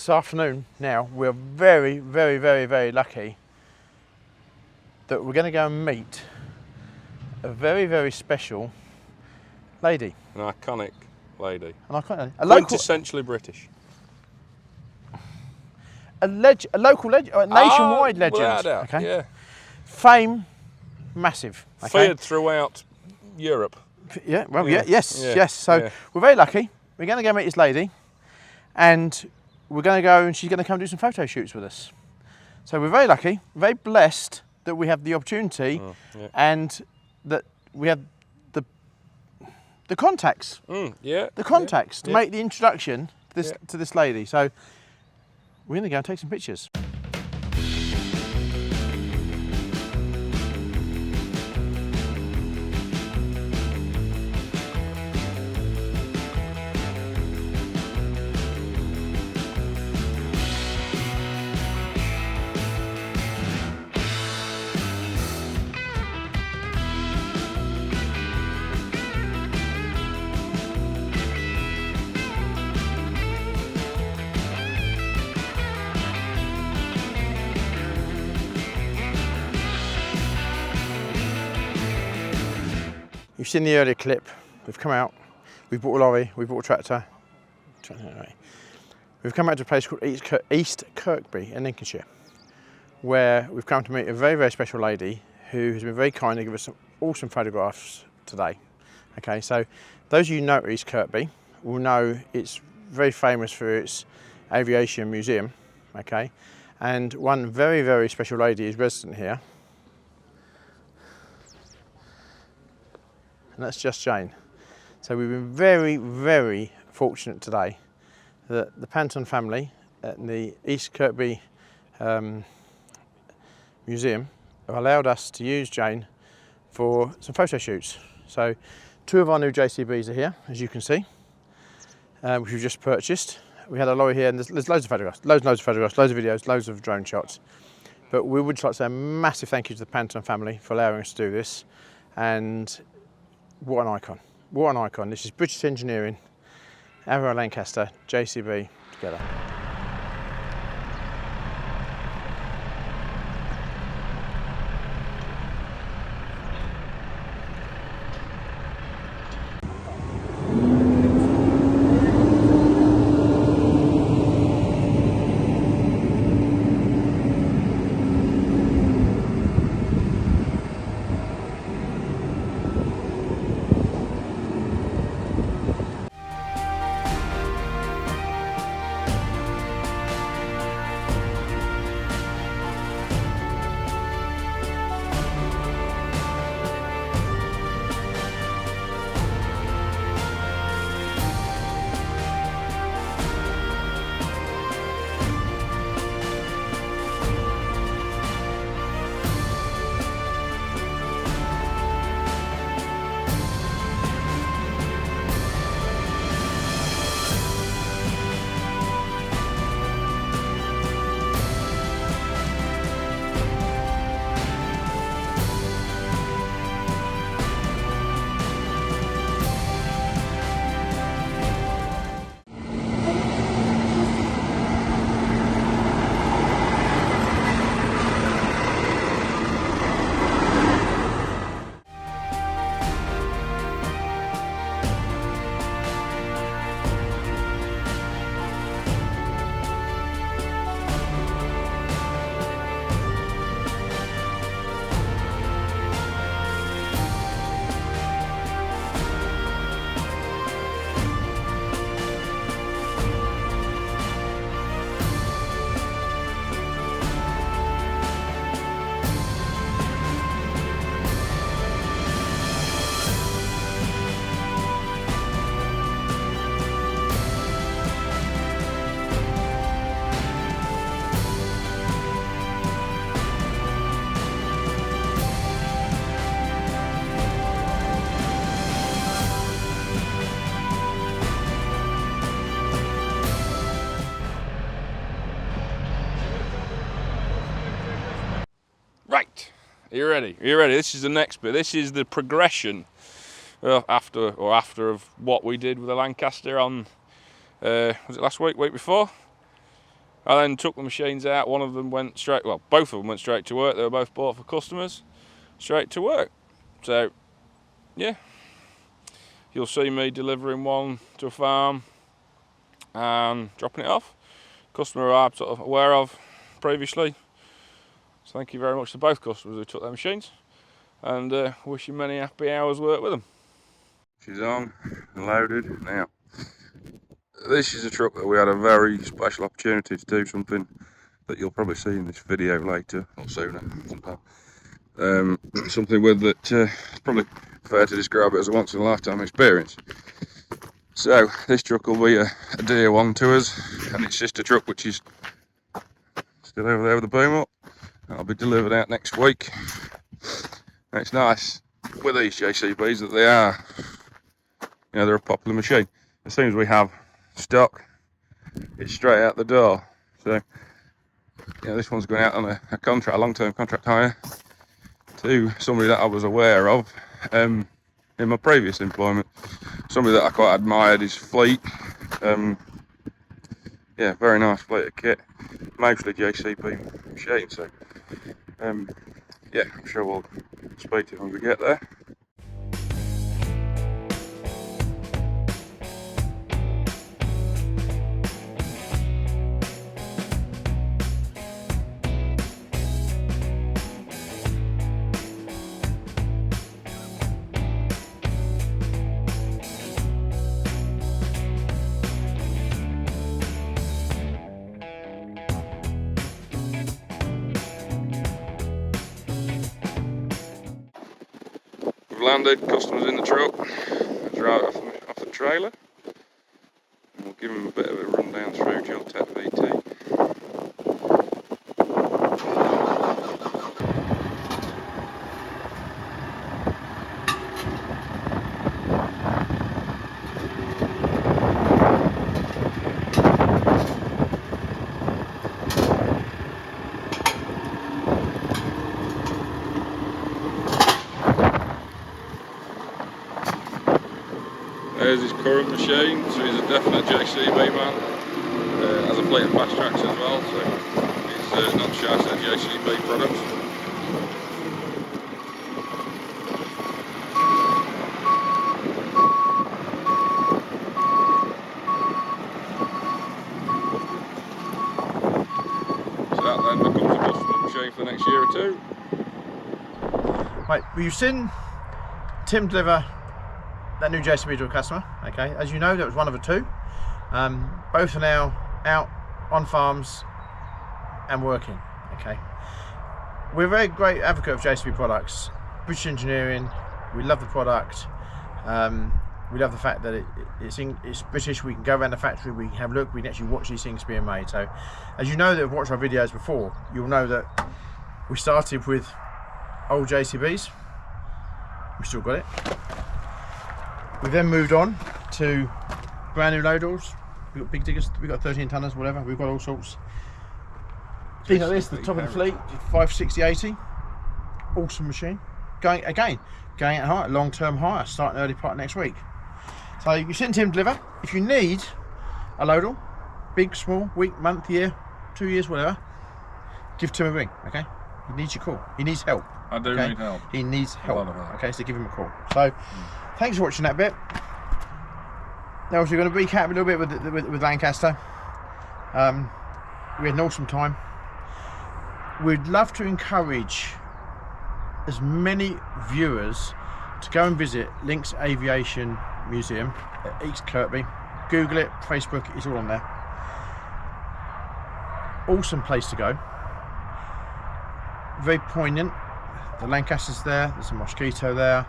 this afternoon now, we're very, very, very, very lucky that we're going to go and meet a very, very special lady. An iconic lady. Quintessentially British. A local legend, a nationwide legend. Without doubt, okay. Yeah. Fame, massive. Okay? Feared throughout Europe. Yeah, well, Yeah. yes. So we're very lucky. We're going to go meet this lady, and we're going to go, and she's going to come do some photo shoots with us. So we're very lucky, very blessed that we have the opportunity, and that we have the contacts. The contacts to make the introduction to this lady. So we're going to go and take some pictures. You've seen the earlier clip. We've come out, we've bought a lorry, we've bought a tractor. We've come out to a place called East Kirkby in Lincolnshire, where we've come to meet a very, very special lady who has been very kind to give us some awesome photographs today. Okay, so those of you who know East Kirkby will know it's very famous for its aviation museum, okay? And one very, very special lady is resident here. And that's just Jane. So we've been very, very fortunate today that the Panton family at the East Kirkby Museum have allowed us to use Jane for some photo shoots. So 2 of our new JCBs are here, as you can see, which we've just purchased. We had a lorry here, and there's loads of photographs, loads of photographs, loads of videos, loads of drone shots. But we would like to say a massive thank you to the Panton family for allowing us to do this. And what an icon, what an icon. This is British engineering, our Lancaster, JCB together. Right, are you ready? Are you ready? This is the next bit. This is the progression after of what we did with the Lancaster on, was it last week, week before? I then took the machines out. One of them went straight, well, both of them went straight to work. They were both bought for customers, straight to work. So, yeah, you'll see me delivering one to a farm and dropping it off. Customer I'm sort of aware of previously. So thank you very much to both customers who took their machines, and wish you many happy hours work with them. She's on and loaded now. This is a truck that we had a very special opportunity to do something that you'll probably see in this video later or sooner sometime. Something with that it's probably fair to describe it as a once in a lifetime experience. So this truck will be a Deere one to us, and its sister truck, which is still over there with the boom up, that'll be delivered out next week. And it's nice with these JCBs that they are, you know, they're a popular machine. As soon as we have stock, it's straight out the door. So, you know, this one's going out on a contract, a long-term contract hire to somebody that I was aware of in my previous employment. Somebody that I quite admired his fleet. Yeah, very nice fleet of kit, mostly JCB machine. So, yeah, I'm sure we'll speak to him when we get there. We've landed, customers in the truck, drive it off the trailer, and we'll give them a bit of a rundown through John Deere VT. There's his current machine, so he's a definite JCB man. Has a fleet of fast tracks as well, so he's not shy to the JCB products. So that then becomes a customer machine for the next year or two. Right, well, you've seen Tim deliver that new JCB to a customer. Okay, as you know, that was one of the two. Both are now out on farms and working. Okay, we're a very great advocate of JCB products, British engineering. We love the product. We love the fact that it's British. We can go around the factory, we can have a look, we can actually watch these things being made. So, as you know that have watched our videos before, you'll know that we started with old JCBs. We still got it. We then moved on to brand new loaders. We've got big diggers, we've got 13 tonners, whatever, we've got all sorts. Things like this, the top of the fleet, 560/80. Awesome machine. Going at hire, long-term hire, starting early part next week. So you send him deliver. If you need a loader, big, small, week, month, year, 2 years, whatever, give Tim a ring, okay? He needs your call. He needs help. I do need help. He needs help. A lot of help. Okay, so give him a call. So, thanks for watching that bit. Now, we're going to recap a little bit with Lancaster. We had an awesome time. We'd love to encourage as many viewers to go and visit Lincolnshire Aviation Museum at East Kirkby. Google it, Facebook, it's all on there. Awesome place to go. Very poignant. The Lancaster's there, there's a mosquito there.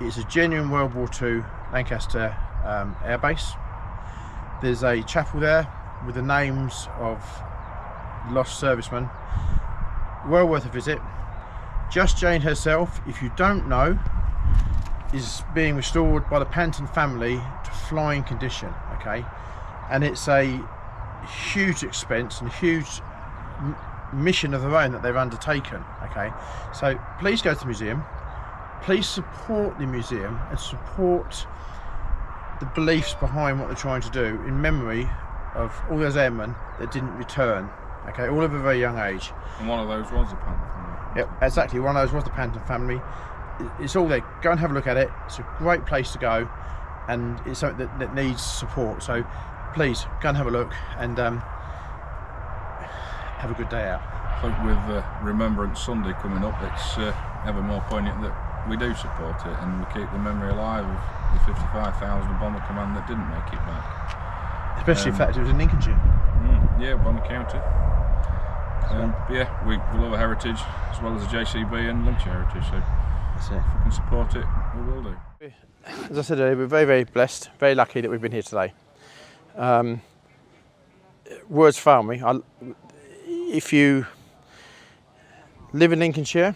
It's a genuine World War II Lancaster air base. There's a chapel there with the names of lost servicemen. Well worth a visit. Just Jane herself, if you don't know, is being restored by the Panton family to flying condition, okay? And it's a huge expense and a huge mission of their own that they've undertaken, okay? So please go to the museum, please support the museum and support the beliefs behind what they're trying to do in memory of all those airmen that didn't return, okay, all of a very young age. And one of those was the Panther family. Yep, exactly, one of those was the Panther family. It's all there, go and have a look at it. It's a great place to go, and it's something that needs support, so please go and have a look, and have a good day out. I think with Remembrance Sunday coming up, it's ever more poignant that we do support it and we keep the memory alive of the 55,000 Bomber Command that didn't make it back. Especially the fact it was in Lincolnshire. Yeah, Bomber County. Yeah, we love a heritage as well as the JCB and Lincolnshire Heritage, so That's it. if we can support it, we will do. As I said earlier, we're very, very blessed, very lucky that we've been here today. Words fail me. If you live in Lincolnshire,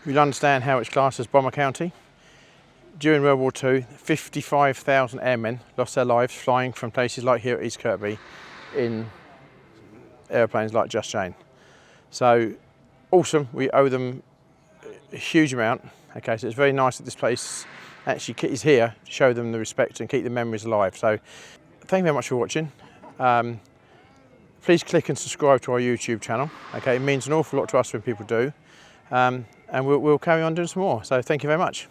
you'll understand how it's classed as Bomber County. During World War II, 55,000 airmen lost their lives flying from places like here at East Kirkby in aeroplanes like Just Jane. So awesome, we owe them a huge amount. Okay, so it's very nice that this place actually is here to show them the respect and keep the memories alive. So thank you very much for watching. Please click and subscribe to our YouTube channel. Okay, it means an awful lot to us when people do. And we'll carry on doing some more. So thank you very much.